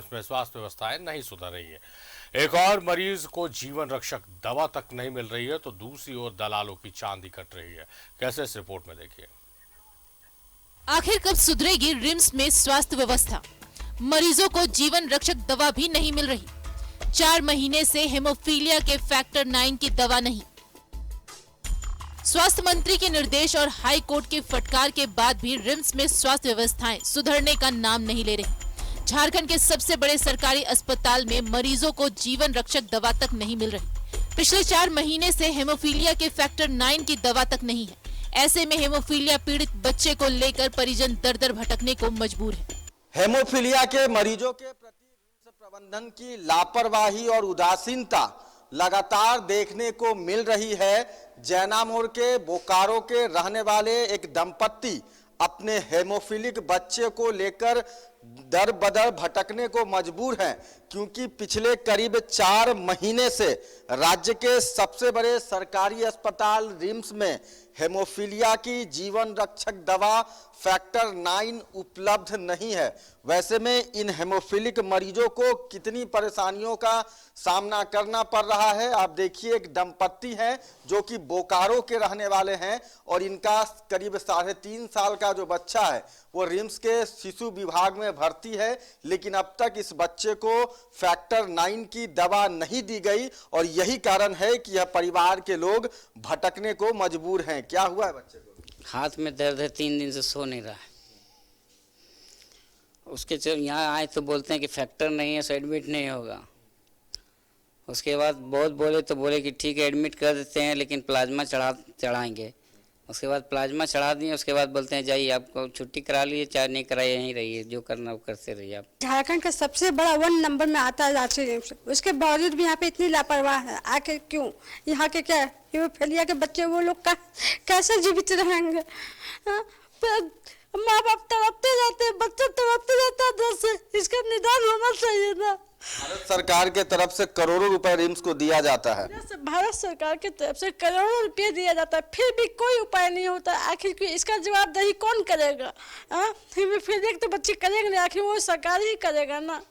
RIMS में स्वास्थ्य व्यवस्थाएं नहीं सुधर रही है। एक और मरीज को जीवन रक्षक दवा तक नहीं मिल रही है तो दूसरी ओर दलालों की चांदी कट रही है। कैसे इस रिपोर्ट में देखिए। आखिर कब सुधरेगी रिम्स में स्वास्थ्य व्यवस्था? मरीजों को जीवन रक्षक दवा भी नहीं मिल रही। 4 महीने से हेमोफीलिया के फैक्टर 9 की दवा नहीं। स्वास्थ्य मंत्री के निर्देश और हाई कोर्ट के फटकार के बाद भी रिम्स में स्वास्थ्य व्यवस्थाएं सुधरने का नाम नहीं ले रही। झारखंड के सबसे बड़े सरकारी अस्पताल में मरीजों को जीवन रक्षक दवा तक नहीं मिल रही। पिछले 4 महीने से हेमोफीलिया के फैक्टर 9 की दवा तक नहीं है। ऐसे में हेमोफीलिया पीड़ित बच्चे को लेकर परिजन दर दर भटकने को मजबूर है। हेमोफीलिया के मरीजों के प्रति रिम्स प्रबंधन की लापरवाही और उदासीनता लगातार देखने को मिल रही है। जैना मोड़ के बोकारो के रहने वाले एक दंपत्ति अपने हेमोफिलिक बच्चे को लेकर दर बदर भटकने को मजबूर हैं, क्योंकि पिछले करीब 4 महीने से राज्य के सबसे बड़े सरकारी अस्पताल रिम्स में हेमोफीलिया की जीवन रक्षक दवा फैक्टर 9 उपलब्ध नहीं है। वैसे में इन हेमोफिलिक मरीजों को कितनी परेशानियों का सामना करना पड़ रहा है। आप देखिए, एक दंपत्ति हैं जो कि बोकारो के रहने वाले हैं और इनका करीब 3.5 साल का जो बच्चा है वो रिम्स के शिशु विभाग में भर्ती है, लेकिन अब तक इस बच्चे को फैक्टर 9 की दवा नहीं दी गई और यही कारण है कि यह परिवार के लोग भटकने को मजबूर हैं। क्या हुआ है बच्चे को? हाथ में दर्द है, 3 दिन से सो नहीं रहा है। उसके यहाँ आए तो बोलते हैं कि फैक्टर नहीं है, सो एडमिट नहीं होगा। उसके बाद बहुत बोले तो बोले कि ठीक है एडमिट कर देते हैं, लेकिन प्लाज्मा चढ़ाएंगे। उसके बाद प्लाज्मा चढ़ा दिए, उसके बाद बोलते हैं जाइए आपको छुट्टी करा लीजिए, चाहे नहीं कराइए यहीं रहिए, जो करना वो करते रहिए आप। झारखंड का सबसे बड़ा 1 नंबर में आता है रांची रिम्स, उसके बावजूद भी यहाँ पे इतनी लापरवाह है। आखिर क्यों? यहाँ के क्या हेमोफीलिया के बच्चे वो लोग कैसे जीवित रहेंगे? माँ बाप तड़पते जाते हैं, बच्चे तड़पते जाते हैं अंदर से। इसका निदान होना चाहिए ना। भारत सरकार के तरफ से करोड़ों रुपए रिम्स को दिया जाता है। भारत सरकार की तरफ से करोड़ों रुपये दिया जाता है, फिर भी कोई उपाय नहीं होता। आखिर क्यों? इसका जवाबदेही कौन करेगा? हेमोफीलिया तो बच्चे करेंगे, आखिर वो सरकार ही करेगा ना।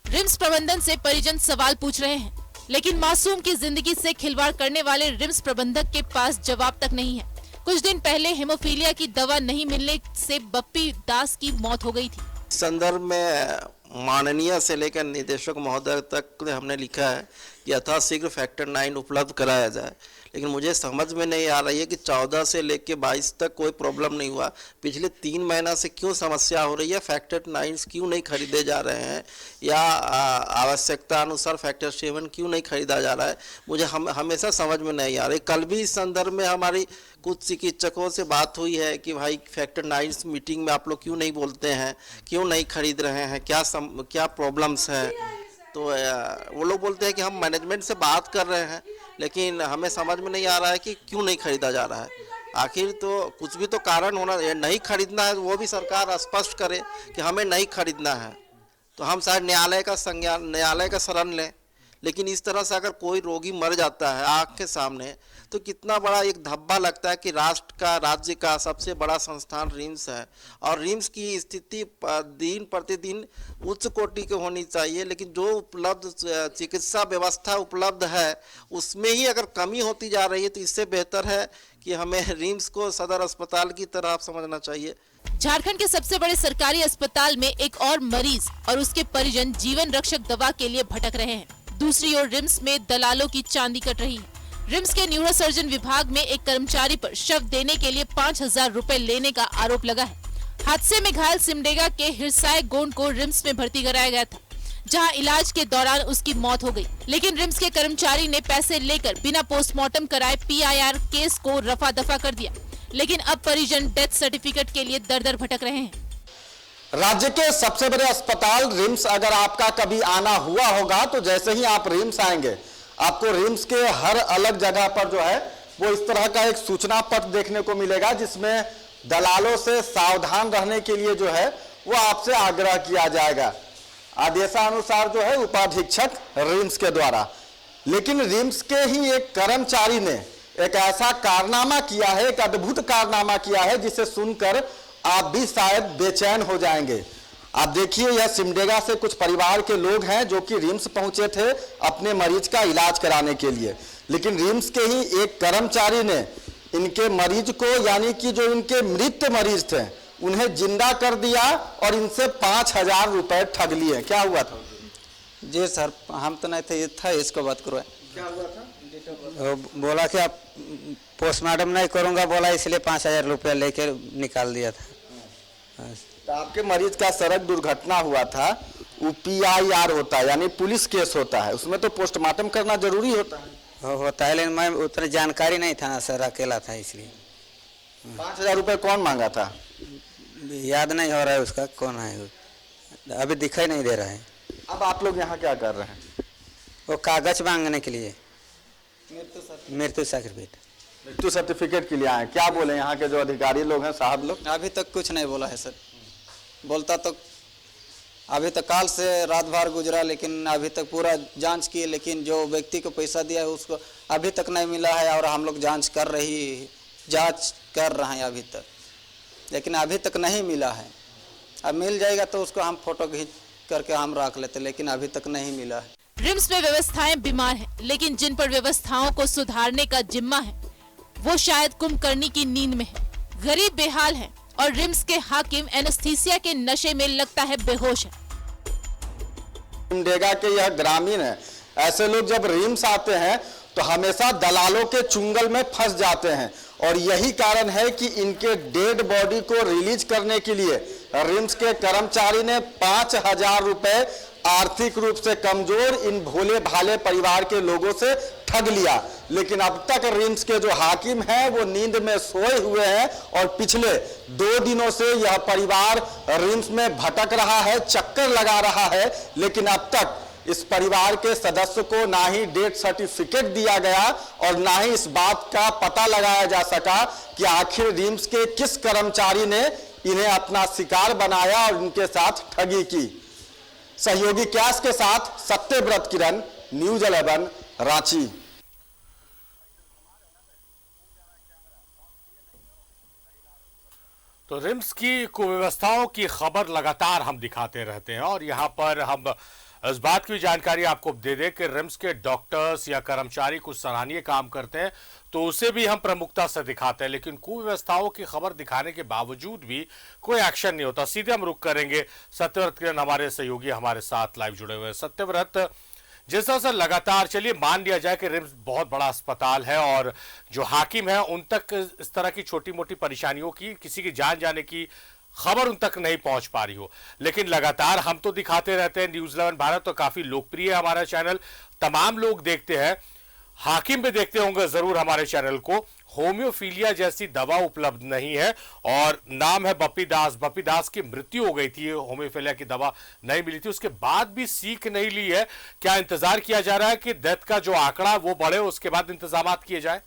रिम्स प्रबंधन से परिजन सवाल पूछ रहे हैं, लेकिन मासूम की जिंदगी से खिलवाड़ करने वाले रिम्स प्रबंधक के पास जवाब तक नहीं है। कुछ दिन पहले हेमोफीलिया की दवा नहीं मिलने से बप्पी दास की मौत हो गई थी। संदर्भ में माननीय से लेकर निदेशक महोदय तक हमने लिखा है कि यथाशीघ्र फैक्टर 9 उपलब्ध कराया जाए, लेकिन मुझे समझ में नहीं आ रही है कि 14 से लेकर 22 तक कोई प्रॉब्लम नहीं हुआ, पिछले 3 महीना से क्यों समस्या हो रही है? फैक्टर 9 क्यों नहीं खरीदे जा रहे हैं या आवश्यकता अनुसार फैक्टर 7 क्यों नहीं खरीदा जा रहा है? मुझे हमेशा समझ में नहीं आ रही। कल भी इस संदर्भ में हमारी कुछ चिकित्सकों से बात हुई है कि भाई फैक्टर 9 मीटिंग में आप लोग क्यों नहीं बोलते हैं, क्यों नहीं खरीद रहे हैं, क्या प्रॉब्लम्स हैं? तो वो लोग बोलते हैं कि हम मैनेजमेंट से बात कर रहे हैं, लेकिन हमें समझ में नहीं आ रहा है कि क्यों नहीं खरीदा जा रहा है। आखिर तो कुछ भी तो कारण होना, नहीं खरीदना है वो भी सरकार स्पष्ट करे कि हमें नहीं खरीदना है, तो हम शायद न्यायालय का शरण लें। लेकिन इस तरह से अगर कोई रोगी मर जाता है आँख के सामने तो कितना बड़ा एक धब्बा लगता है कि राज्य का सबसे बड़ा संस्थान रिम्स है और रिम्स की स्थिति दिन प्रतिदिन उच्च कोटि की होनी चाहिए, लेकिन जो उपलब्ध चिकित्सा व्यवस्था उपलब्ध है उसमें ही अगर कमी होती जा रही है तो इससे बेहतर है कि हमें रिम्स को सदर अस्पताल की तरह समझना चाहिए। झारखंड के सबसे बड़े सरकारी अस्पताल में एक और मरीज और उसके परिजन जीवन रक्षक दवा के लिए भटक रहे हैं। दूसरी ओर रिम्स में दलालों की चांदी कट रही है। रिम्स के न्यूरोसर्जन विभाग में एक कर्मचारी पर शव देने के लिए 5,000 रुपए लेने का आरोप लगा है। हादसे में घायल सिमडेगा के हिरसाय गोंड को रिम्स में भर्ती कराया गया था, जहां इलाज के दौरान उसकी मौत हो गई, लेकिन रिम्स के कर्मचारी ने पैसे लेकर बिना पोस्टमार्टम कराए PIR केस को रफा दफा कर दिया। लेकिन अब परिजन डेथ सर्टिफिकेट के लिए दर दर भटक रहे हैं। राज्य के सबसे बड़े अस्पताल रिम्स अगर आपका कभी आना हुआ होगा तो जैसे ही आप रिम्स आएंगे आपको रिम्स के हर अलग जगह पर जो है वो इस तरह का एक सूचना पत्र देखने को मिलेगा, जिसमें दलालों से सावधान रहने के लिए जो है वो आपसे आग्रह किया जाएगा, आदेशानुसार जो है उपाधीक्षक रिम्स के द्वारा। लेकिन रिम्स के ही एक कर्मचारी ने एक ऐसा कारनामा किया है, एक अद्भुत कारनामा किया है जिसे सुनकर आप भी शायद बेचैन हो जाएंगे। आप देखिए, यह सिमडेगा से कुछ परिवार के लोग हैं जो कि रिम्स पहुंचे थे अपने मरीज का इलाज कराने के लिए, लेकिन रिम्स के ही एक कर्मचारी ने इनके मरीज को, यानी कि जो इनके मृत मरीज थे, उन्हें जिंदा कर दिया और इनसे 5,000 रुपए ठग लिए। क्या हुआ था? जी सर, हम तो नहीं थे, ये था, इसको बात करो। क्या हुआ था? बोला कि आप पोस्टमार्टम नहीं करूंगा बोला, इसलिए 5,000 रुपया लेकर निकाल दिया था। तो आपके मरीज का सड़क दुर्घटना हुआ था, वो PIR होता है, यानी पुलिस केस होता है, उसमें तो पोस्टमार्टम करना जरूरी होता है। होता है, लेकिन मैं उतना जानकारी नहीं था ना सर, अकेला था इसलिए। 5,000 रुपए कौन मांगा था? याद नहीं हो रहा है उसका, कौन है, अभी दिखाई नहीं दे रहा है। अब आप लोग यहाँ क्या कर रहे हैं? वो कागज मांगने के लिए, मृत्यु सर्टिफिकेट। मृत्यु सर्टिफिकेट के लिए आए। क्या बोले यहाँ के जो अधिकारी लोग हैं, साहब लोग? अभी तक कुछ नहीं बोला है सर, बोलता तो अभी तक काल से रात भर गुजरा, लेकिन अभी तक पूरा जांच किए, लेकिन जो व्यक्ति को पैसा दिया है उसको अभी तक नहीं मिला है। और हम लोग जांच कर रहे हैं अभी तक, लेकिन अभी तक नहीं मिला है। अब मिल जाएगा तो उसको हम फोटो खींच करके हम रख लेते, लेकिन अभी तक नहीं मिला है। रिम्स में व्यवस्थाएं बीमार हैं, लेकिन जिन पर व्यवस्थाओं को सुधारने का जिम्मा है वो शायद कुंभकर्णी की नींद में है, गरीब बेहाल हैं और रिम्स के हाकिम एनेस्थीसिया के नशे में लगता है बेहोश है। सिमडेगा के यह ग्रामीण है। ऐसे लोग जब रिम्स आते हैं तो हमेशा दलालों के चुंगल में फंस जाते हैं, और यही कारण है कि इनके डेड बॉडी को रिलीज करने के लिए रिम्स के कर्मचारी ने 5,000 रुपए आर्थिक रूप से कमजोर इन भोले भाले परिवार के लोगों से ठग लिया। लेकिन अब तक रिम्स के जो हाकिम हैं वो नींद में सोए हुए हैं, और पिछले 2 दिनों से यह परिवार रिम्स में भटक रहा है, चक्कर लगा रहा है, लेकिन अब तक इस परिवार के सदस्य को ना ही डेथ सर्टिफिकेट दिया गया और ना ही इस बात का पता लगाया जा सका कि आखिर रिम्स के किस कर्मचारी ने इन्हें अपना शिकार बनाया और इनके साथ ठगी की। सहयोगी कैश के साथ सत्यव्रत किरण, न्यूज़ 11 रांची। तो रिम्स की कुव्यवस्थाओं की खबर लगातार हम दिखाते रहते हैं, और यहाँ पर हम इस बात की जानकारी आपको दे दें कि रिम्स के डॉक्टर्स या कर्मचारी कुछ सराहनीय काम करते हैं तो उसे भी हम प्रमुखता से दिखाते हैं, लेकिन कुव्यवस्थाओं की खबर दिखाने के बावजूद भी कोई एक्शन नहीं होता। सीधे हम रुख करेंगे सत्यव्रत किरण, हमारे सहयोगी हमारे साथ लाइव जुड़े हुए हैं। सत्यव्रत, जिस तरह से लगातार, चलिए मान लिया जाए कि रिम्स बहुत बड़ा अस्पताल है और जो हाकिम है उन तक इस तरह की छोटी मोटी परेशानियों की, किसी की जान जाने की खबर उन तक नहीं पहुंच पा रही हो, लेकिन लगातार हम तो दिखाते रहते हैं। न्यूज़ 11 भारत तो काफी लोकप्रिय है हमारा चैनल, तमाम लोग देखते हैं, हाकिम भी देखते होंगे जरूर हमारे चैनल को। होम्योफीलिया जैसी दवा उपलब्ध नहीं है, और नाम है बप्पी दास। बप्पी दास की मृत्यु हो गई थी, होम्योफीलिया की दवा नहीं मिली थी, उसके बाद भी सीख नहीं ली है। क्या इंतजार किया जा रहा है कि डेथ का जो आंकड़ा वो बढ़े, उसके बाद इंतजाम किए जाए?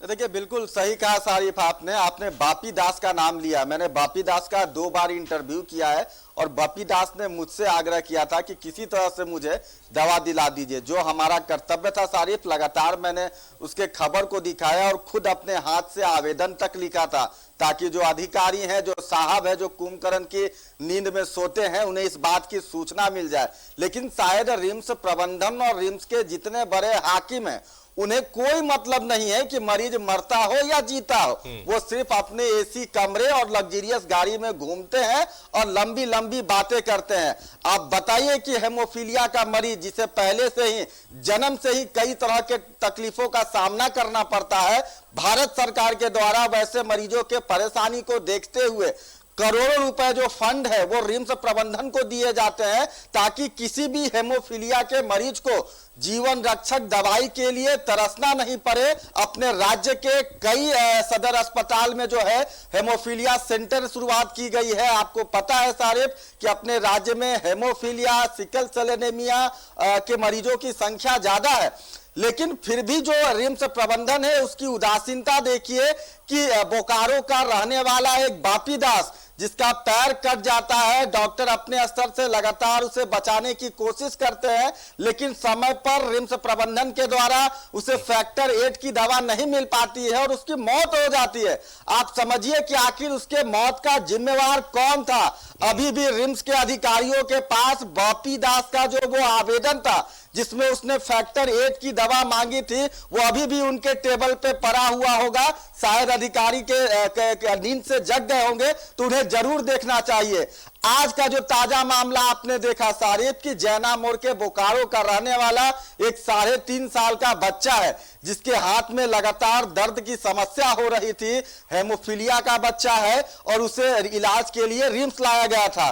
देखिए, बिल्कुल सही कहा सारिफ आपने बापी दास का नाम लिया। मैंने बापी दास का 2 बार इंटरव्यू किया है, और बापी दास ने मुझसे आग्रह किया था कि किसी तरह से मुझे दवा दिला दीजिए, जो हमारा कर्तव्य था सारिफ। लगातार मैंने उसके खबर को दिखाया और खुद अपने हाथ से आवेदन तक लिखा था, ताकि जो अधिकारी हैं, जो साहब है, जो कुंभकर्ण की नींद में सोते हैं, उन्हें इस बात की सूचना मिल जाए। लेकिन शायद रिम्स प्रबंधन और रिम्स के जितने बड़े हाकिम हैं उन्हें कोई मतलब नहीं है कि मरीज मरता हो या जीता हो। वो सिर्फ अपने एसी कमरे और लग्जरियस गाड़ी में घूमते हैं और लंबी लंबी बातें करते हैं। आप बताइए कि हेमोफीलिया का मरीज, जिसे पहले से ही जन्म से ही कई तरह के तकलीफों का सामना करना पड़ता है, भारत सरकार के द्वारा वैसे मरीजों के परेशानी को देखते हुए करोड़ों रुपए जो फंड है वो रिम्स प्रबंधन को दिए जाते हैं, ताकि किसी भी हेमोफीलिया के मरीज को जीवन रक्षक दवाई के लिए तरसना नहीं पड़े। अपने राज्य के कई सदर अस्पताल में जो है हेमोफीलिया सेंटर शुरुआत की गई है। आपको पता है सारिफ कि अपने राज्य में हेमोफीलिया, सिकल सेल एनीमिया के मरीजों की संख्या ज्यादा है, लेकिन फिर भी जो रिम्स प्रबंधन है उसकी उदासीनता देखिए कि बोकारो का रहने वाला एक बापी दास, जिसका पैर कट जाता है। डॉक्टर अपने स्तर से लगातार उसे बचाने की कोशिश करते हैं, लेकिन समय पर रिम्स प्रबंधन के द्वारा उसे फैक्टर 8 की दवा नहीं मिल पाती है और उसकी मौत हो जाती है। आप समझिए कि आखिर उसके मौत का जिम्मेवार कौन था। अभी भी रिम्स के अधिकारियों के पास बॉपी दास का जो वो आवेदन था जिसमें उसने फैक्टर 8 की दवा मांगी थी, वो अभी भी उनके टेबल पे पड़ा हुआ होगा। शायद अधिकारी के नींद से जग गए होंगे, तो उन्हें जरूर देखना चाहिए। आज का जो ताजा मामला आपने देखा सारिफ की, जैना मोड़ के बोकारो का रहने वाला एक 3.5 साल का बच्चा है जिसके हाथ में लगातार दर्द की समस्या हो रही थी। हेमोफीलिया का बच्चा है और उसे इलाज के लिए रिम्स लाया गया था।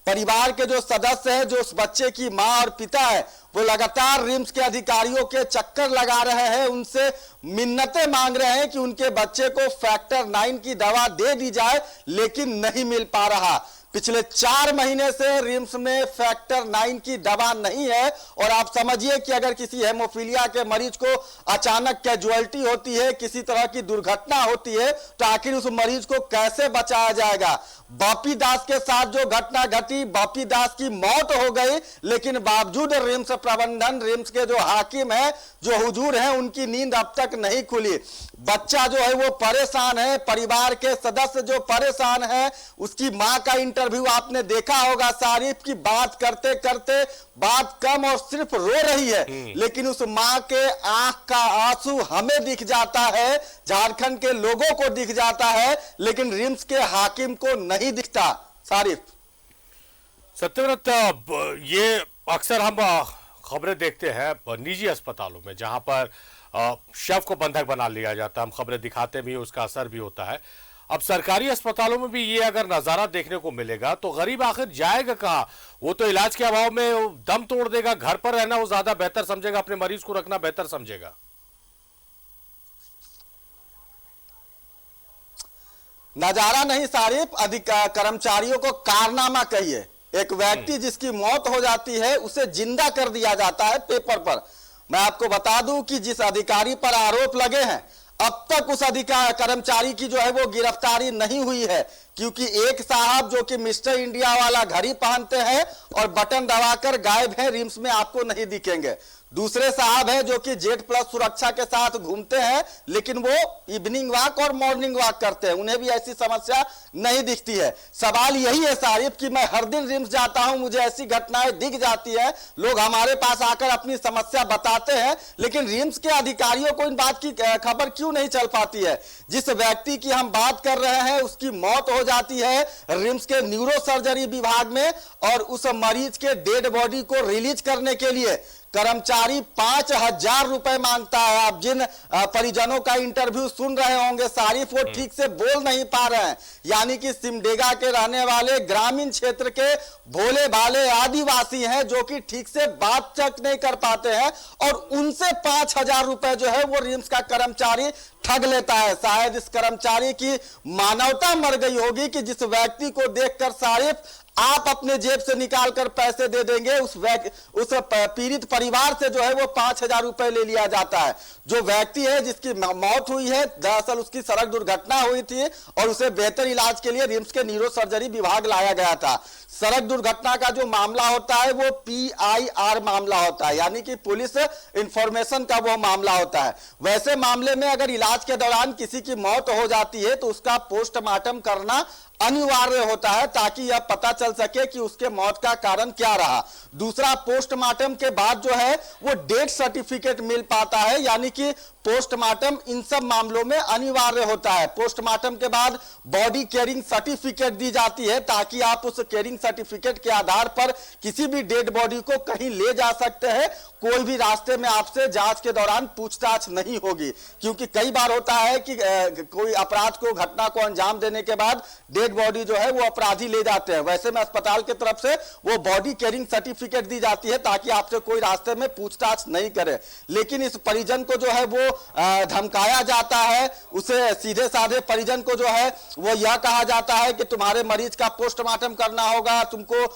परिवार के जो सदस्य हैं, जो उस बच्चे की मां और पिता है, वो लगातार रिम्स के अधिकारियों के चक्कर लगा रहे हैं, उनसे मिन्नतें मांग रहे हैं कि उनके बच्चे को फैक्टर 9 की दवा दे दी जाए, लेकिन नहीं मिल पा रहा। पिछले 4 महीने से रिम्स में फैक्टर 9 की दवा नहीं है और आप समझिए कि अगर किसी हेमोफीलिया के मरीज को अचानक कैजुअलिटी होती है, किसी तरह की दुर्घटना होती है, तो आखिर उस मरीज को कैसे बचाया जाएगा। बॉपी दास के साथ जो घटना घटी, बॉपी दास की मौत हो गई, लेकिन बावजूद रिम्स प्रबंधन, रिम्स के जो हाकिम है, जो हुजूर हैं, उनकी नींद अब तक नहीं खुली। बच्चा जो है वो परेशान है, परिवार के सदस्य जो परेशान है। उसकी मां का इंटरव्यू आपने देखा होगा सारिफ की, बात करते करते बात कम और सिर्फ रो रही है, लेकिन उस मां के आंख का आंसू हमें दिख जाता है, झारखंड के लोगों को दिख जाता है, लेकिन रिम्स के हाकिम को नहीं दिखता। सारिफ। सत्यव्रत, ये अक्सर हम खबरें देखते हैं निजी अस्पतालों में जहां पर शव को बंधक बना लिया जाता है, हम खबरें दिखाते भी, उसका असर भी होता है। अब सरकारी अस्पतालों में भी ये अगर नजारा देखने को मिलेगा तो गरीब आखिर जाएगा कहां? वो तो इलाज के अभाव में दम तोड़ देगा, घर पर रहना वो ज्यादा बेहतर समझेगा, अपने मरीज को रखना बेहतर समझेगा। नजारा नहीं सारिफ, कर्मचारियों को कारनामा कहिए। एक व्यक्ति जिसकी मौत हो जाती है उसे जिंदा कर दिया जाता है पेपर पर। मैं आपको बता दूं कि जिस अधिकारी पर आरोप लगे हैं, अब तक उस कर्मचारी की जो है वो गिरफ्तारी नहीं हुई है, क्योंकि एक साहब जो कि मिस्टर इंडिया वाला घड़ी पहनते हैं और बटन दबाकर गायब है, रिम्स में आपको नहीं दिखेंगे। दूसरे साहब है जो कि जेड प्लस सुरक्षा के साथ घूमते हैं, लेकिन वो इवनिंग वॉक और मॉर्निंग वॉक करते हैं, उन्हें भी ऐसी समस्या नहीं दिखती है। सवाल यही है सारिफ कि मैं हर दिन रिम्स जाता हूं, मुझे ऐसी घटनाएं दिख जाती है, लोग हमारे पास आकर अपनी समस्या बताते हैं, लेकिन रिम्स के अधिकारियों को इन बात की खबर क्यों नहीं चल पाती है। जिस व्यक्ति की हम बात कर रहे हैं उसकी मौत हो जाती है रिम्स के न्यूरो सर्जरी विभाग में, और उस मरीज के डेड बॉडी को रिलीज करने के लिए कर्मचारी 5,000 रुपए मांगता है। आप जिन परिजनों का इंटरव्यू सुन रहे होंगे सारिफ, वो ठीक से बोल नहीं पा रहे हैं, यानी कि सिमडेगा के रहने वाले ग्रामीण क्षेत्र के भोले भाले आदिवासी हैं जो कि ठीक से बात तक नहीं कर पाते हैं, और उनसे 5,000 रुपए जो है वो रिम्स का कर्मचारी ठग लेता है। शायद इस कर्मचारी की मानवता मर गई होगी कि जिस व्यक्ति को देखकर सारिफ आप अपने जेब से निकालकर पैसे दे देंगे, उस पीड़ित परिवार से जो है वो 5,000 रुपए ले लिया जाता है। जो व्यक्ति है जिसकी मौत हुई है, दरअसल उसकी सड़क दुर्घटना हुई थी और उसे बेहतर इलाज के लिए रिम्स के न्यूरो सर्जरी विभाग लाया गया था। सड़क दुर्घटना का जो मामला होता है वो PIR मामला होता है, यानी कि पुलिस इंफॉर्मेशन का वो मामला होता है। वैसे मामले में अगर इलाज के दौरान किसी की मौत हो जाती है तो उसका पोस्टमार्टम करना अनिवार्य होता है, ताकि यह पता चल सके कि उसके मौत का कारण क्या रहा। दूसरा, पोस्टमार्टम के बाद जो है वो डेथ सर्टिफिकेट मिल पाता है, यानी कि पोस्टमार्टम इन सब मामलों में अनिवार्य होता है। पोस्टमार्टम के बाद बॉडी केयरिंग सर्टिफिकेट दी जाती है, ताकि आप उस केयरिंग सर्टिफिकेट के आधार पर किसी भी डेड बॉडी को कहीं ले जा सकते हैं। कोई भी रास्ते में आपसे जांच के दौरान पूछताछ नहीं होगी, क्योंकि कई बार होता है कि कोई अपराध को, घटना को अंजाम देने के बाद डेड बॉडी जो है वो अपराधी ले जाते हैं। वैसे में अस्पताल की तरफ से वो बॉडी केयरिंग सर्टिफिकेट दी जाती है ताकि आपसे कोई रास्ते में पूछताछ नहीं करे। लेकिन इस परिजन को जो है वो धमकाया जाता है, उसे सीधे साधे परिजन को जो है वो यह कहा जाता है कि तुम्हारे मरीज का पोस्टमार्टम करना होगा, तुमको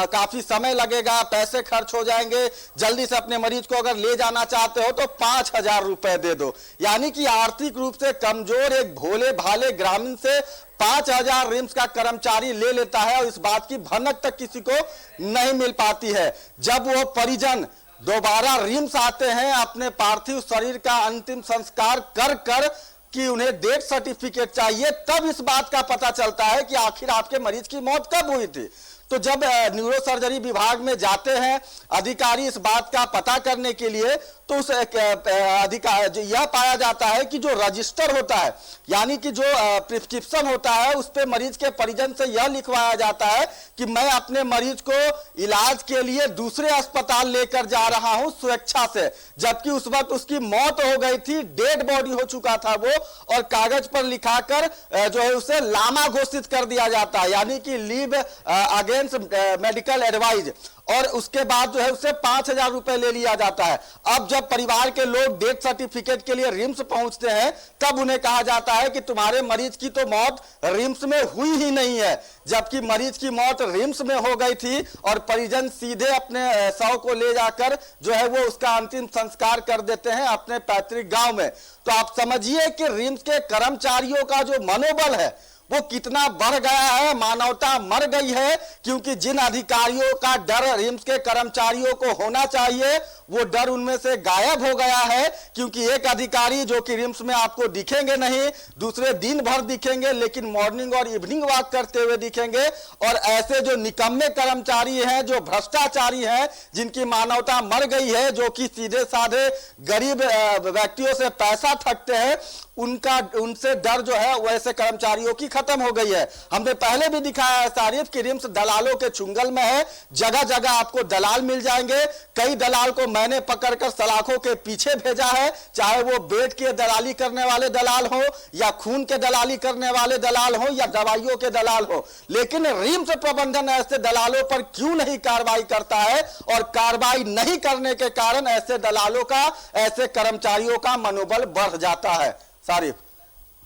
काफी समय लगेगा, पैसे खर्च हो जाएंगे, जल्दी से अपने मरीज को अगर ले जाना चाहते हो तो 5,000 रुपए दे दो। यानी कि आर्थिक रूप से कमजोर एक भोले भाले ग्रामीण से 5,000 रिम्स का कर्मचारी ले लेता है और इस बात की भनक तक किसी को नहीं मिल पाती है। जब वो परिजन दोबारा रिम्स आते हैं अपने पार्थिव शरीर का अंतिम संस्कार कर कर कि उन्हें डेथ सर्टिफिकेट चाहिए, तब इस बात का पता चलता है कि आखिर आपके मरीज की मौत कब हुई थी। तो जब न्यूरो सर्जरी विभाग में जाते हैं अधिकारी इस बात का पता करने के लिए, तो उस अधिकारी यह पाया जाता है कि जो रजिस्टर होता है यानी कि जो प्रिस्क्रिप्शन होता है उस पे मरीज के परिजन से यह लिखवाया जाता है कि मैं अपने मरीज को इलाज के लिए दूसरे अस्पताल लेकर जा रहा हूं स्वेच्छा से, जबकि उस वक्त उसकी मौत हो गई थी, डेड बॉडी हो चुका था वो, और कागज पर लिखाकर जो है उसे लामा घोषित कर दिया जाता है यानी कि लीव अगेंस्ट मेडिकल एडवाइज, और उसके बाद जो है उससे 5,000 रुपए ले लिया जाता है। अब जब परिवार के लोग डेथ सर्टिफिकेट के लिए रिम्स पहुंचते हैं तब उन्हें कहा जाता है कि तुम्हारे मरीज की तो मौत रिम्स में हुई ही नहीं है, जबकि मरीज की मौत रिम्स में हो गई थी और परिजन सीधे अपने शव को ले जाकर जो है वो उसका अंतिम संस्कार कर देते हैं अपने पैतृक गांव में। तो आप समझिए कि रिम्स के कर्मचारियों का जो मनोबल है वो कितना बढ़ गया है, मानवता मर गई है, क्योंकि जिन अधिकारियों का डर रिम्स के कर्मचारियों को होना चाहिए वो डर उनमें से गायब हो गया है। क्योंकि एक अधिकारी जो कि रिम्स में आपको दिखेंगे नहीं, दूसरे दिन भर दिखेंगे लेकिन मॉर्निंग और इवनिंग वॉक करते हुए दिखेंगे, और ऐसे जो निकम्मे कर्मचारी हैं, जो भ्रष्टाचारी हैं, जिनकी मानवता मर गई है, जो कि सीधे साधे गरीब व्यक्तियों से पैसा ठगते हैं, उनसे डर जो है वैसे कर्मचारियों की खत्म हो गई है। हमने पहले भी दिखाया है तारीफ कि रिम्स दलालों के चुंगल में है, जगह जगह आपको दलाल मिल जाएंगे। कई दलाल को मैंने पकड़कर सलाखों के पीछे भेजा है, चाहे वो बेड के दलाली करने वाले दलाल हो या खून के दलाली करने वाले दलाल हो या दवाइयों के दलाल हो, लेकिन रिम्स प्रबंधन ऐसे दलालों पर क्यों नहीं कार्रवाई करता है, और कार्रवाई नहीं करने के कारण ऐसे दलालों का, ऐसे कर्मचारियों का मनोबल बढ़ जाता है। सारिफ,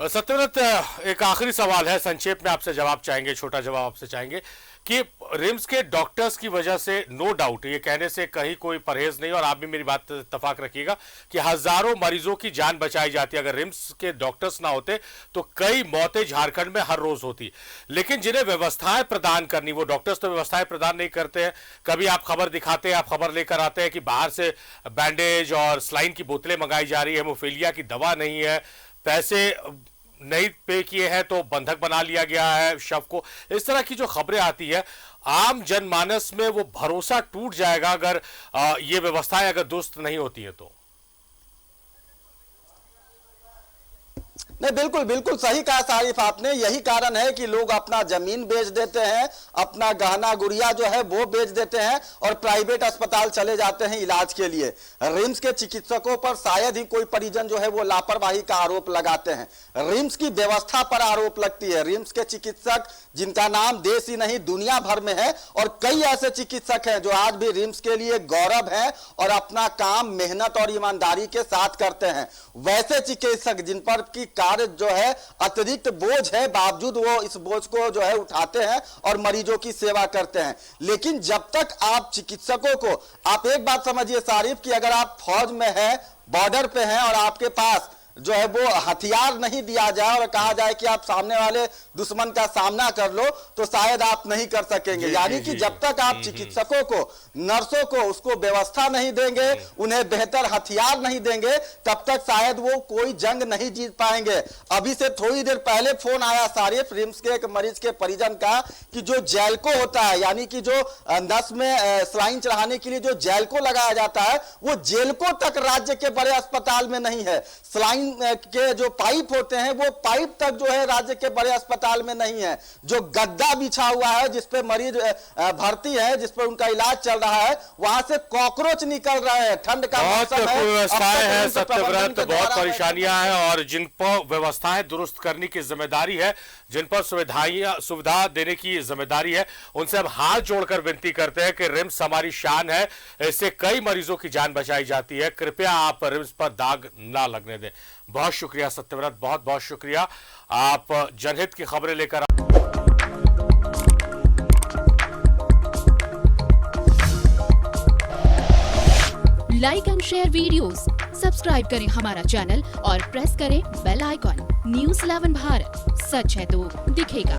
सत्यव्रत, एक आखिरी सवाल है, संक्षेप में आपसे जवाब चाहेंगे, छोटा जवाब आपसे चाहेंगे कि रिम्स के डॉक्टर्स की वजह से नो डाउट, ये कहने से कहीं कोई परहेज नहीं, और आप भी मेरी बात इत्तेफाक रखिएगा कि हजारों मरीजों की जान बचाई जाती है। अगर रिम्स के डॉक्टर्स ना होते तो कई मौतें झारखंड में हर रोज होती, लेकिन जिन्हें व्यवस्थाएं प्रदान करनी, वो डॉक्टर्स तो व्यवस्थाएं प्रदान नहीं करते हैं। कभी आप खबर दिखाते हैं, आप खबर लेकर आते हैं कि बाहर से बैंडेज और स्लाइन की बोतलें मंगाई जा रही है, हेमोफीलिया की दवा नहीं है, पैसे नहीं पे किए हैं तो बंधक बना लिया गया है शव को। इस तरह की जो खबरें आती है, आम जनमानस में वो भरोसा टूट जाएगा अगर ये व्यवस्थाएं अगर दुरुस्त नहीं होती है तो। नहीं, बिल्कुल बिल्कुल सही कहा सारिफ आपने। यही कारण है कि लोग अपना जमीन बेच देते हैं, अपना गहना गुड़िया जो है वो बेच देते हैं और प्राइवेट अस्पताल चले जाते हैं इलाज के लिए। रिम्स के चिकित्सकों पर शायद ही कोई परिजन जो है वो लापरवाही का आरोप लगाते हैं, रिम्स की व्यवस्था पर आरोप लगती है। रिम्स के चिकित्सक जिनका नाम देश ही नहीं दुनिया भर में है, और कई ऐसे चिकित्सक हैं जो आज भी रिम्स के लिए गौरव है और अपना काम मेहनत और ईमानदारी के साथ करते हैं। वैसे चिकित्सक जिन पर की जो है अतिरिक्त बोझ है, बावजूद वो इस बोझ को जो है उठाते हैं और मरीजों की सेवा करते हैं। लेकिन जब तक आप चिकित्सकों को, आप एक बात समझिए सारिफ कि अगर आप फौज में है, बॉर्डर पे हैं और आपके पास जो है वो हथियार नहीं दिया जाए और कहा जाए कि आप सामने वाले दुश्मन का सामना कर लो, तो शायद आप नहीं कर सकेंगे। यानी कि जब तक आप चिकित्सकों को, नर्सों को उसको व्यवस्था नहीं देंगे, उन्हें बेहतर हथियार नहीं देंगे, तब तक शायद वो कोई जंग नहीं जीत पाएंगे। अभी से थोड़ी देर पहले फोन आया सारिफ रिम्स के एक मरीज के परिजन का कि जो जेलको होता है, यानी कि जो नस में स्लाइन चढ़ाने के लिए जो जेलको लगाया जाता है, वो जेलको तक राज्य के बड़े अस्पताल में नहीं है। स्लाइन के जो पाइप होते हैं वो पाइप तक जो है राज्य के बड़े अस्पताल में नहीं है। जो गद्दा बिछा हुआ है जिसपे मरीज भर्ती है, जिस पर उनका इलाज चल रहा है, वहां से कॉकरोच निकल रहे हैं। ठंड का मौसम है, व्यवस्थाएं हैं सत्यव्रत, बहुत परेशानियां हैं, और जिन पर व्यवस्थाएं दुरुस्त करने की जिम्मेदारी है, जिन पर सुविधा देने की जिम्मेदारी है, उनसे हम हाथ जोड़कर विनती करते हैं कि रिम्स हमारी शान है, इससे कई मरीजों की जान बचाई जाती है, कृपया आप रिम्स पर दाग ना लगने दें। बहुत शुक्रिया सत्यव्रत, बहुत बहुत शुक्रिया। आप जनहित की खबरें लेकर like and share videos, subscribe करें हमारा चैनल और प्रेस करें बेल आइकॉन। न्यूज़ 11 भारत, सच है तो दिखेगा।